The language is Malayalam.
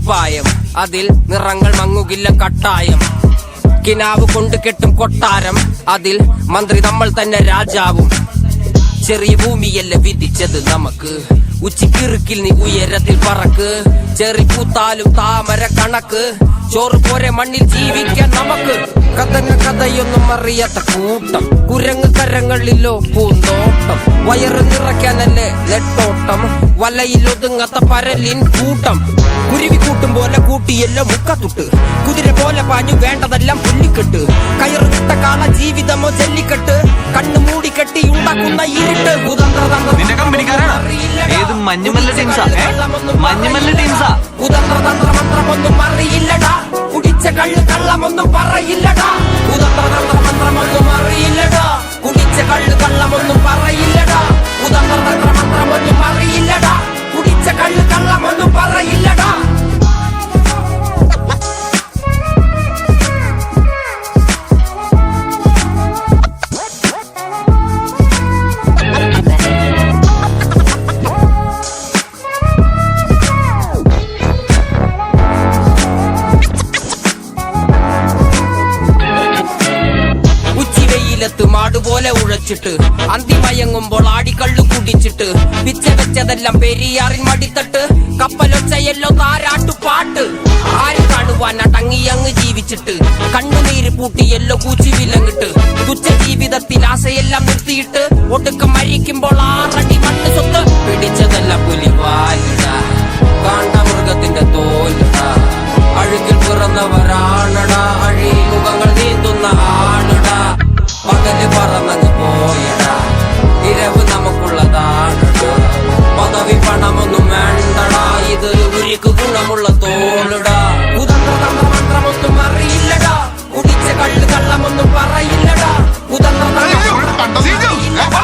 കുപ്പായം, അതിൽ നിറങ്ങൾ മങ്ങുകില്ല കട്ടായം. കിനാവ് കൊണ്ട് കെട്ടും കൊട്ടാരം, അതിൽ മന്ത്രി നമ്മൾ തന്നെ രാജാവും. ചെറിയ ഭൂമിയല്ല വിധിച്ചത് നമുക്ക്, ഉച്ചിക്കിറുക്കിൽ നീ ഉയരത്തിൽ പറക്ക്. ചെറി പൂത്താലും താമര കണക്ക്, ചോറ് പോരെ മണ്ണിൽ ജീവിക്കാൻ നമുക്ക്. കഥയൊന്നും അറിയാത്ത കൂട്ടം, കുരങ്ങ് കരങ്ങളിലോ പൂന്തോട്ടം. വയറ് നിറയ്ക്കാനല്ലേ നെട്ടോട്ടം, വലയിൽ ഒതുങ്ങാത്ത പരലിൻ കൂട്ടം. കുരുവി കൂട്ടും പോലെ കൂട്ടിയല്ലോ മുക്കത്തുട്ട്, കുതിര പോലെ പാഞ്ഞു വേണ്ടതെല്ലാം പുല്ലിക്കെട്ട്. കയറ് കിട്ട കാള ജീവിതമോ ജല്ലിക്കെട്ട്, കണ്ണു മൂടിക്കെട്ടി ഉണ്ടാക്കുന്ന ഇരുട്ട്. കുതന്ത്രതന്ത്രമന്ത്രമൊന്നും അറിയില്ലടാ, കുടിച്ച കള്ള് കള്ളമൊന്നും പറയില്ലടാ. കുതന്ത്രതന്ത്രമന്ത്രമൊന്നും അറിയില്ലടാ, കുടിച്ച കള്ള് കള്ളമൊന്നും പറയില്ലടാ. കുതന്ത്രതന്ത്രമന്ത്രമൊന്നും അറിയില്ലടാ, കുടിച്ച കള്ള് കള്ളമൊന്നും പറയില്ലടാ. മാടുപോലെ ഉഴച്ചിട്ട് അന്തിമയങ്ങുമ്പോൾ ആടിക്കള്ളു കുടിച്ചിട്ട്, പിച്ച വെച്ചതെല്ലാം പെരിയാറിൻ മടിത്തട്ട്. കപ്പലൊച്ചയല്ലോ താരാട്ടുപാട്ട്, ആര് കാണുവാൻ അടങ്ങിയങ്ങ് ജീവിച്ചിട്ട്. കണ്ണുനീര് പൂട്ടിയല്ലോ കൂച്ചി വിലങ്ങിട്ട്, തുച്ഛ ജീവിതത്തിൽ ആശയെല്ലാം നിർത്തിയിട്ട്. ഒടുക്കം മരിക്കുമ്പോൾ 6 അടി മണ്ണ് സ്വത്ത്. പിടിച്ചതെല്ലാം പുലിവാലിട, കാണ്ട മൃഗത്തിന്റെ തോലിട. അഴുകിൽ പിറന്നവരാണടാ, അഴിമുഖങ്ങൾ നീന്തുന്ന ആണടാ. പകല് പറന്നങ്ങ് പോയടാ, ഇരവ് നമുക്കുള്ളതാണടാ. പദവി പണമൊന്നും വേണ്ടടാ, ഇത് ഉരുക്ക് ഗുണമുള്ള തോളിടാ. കുതന്ത്രതന്ത്രമന്ത്രമൊന്നും അറിയില്ലടാ, കുടിച്ച കള്ള് കള്ളമൊന്നും പറയില്ലടാ. കുതന്ത്രതന്ത്രമന്ത്രമൊന്നും അറിയില്ലടാ.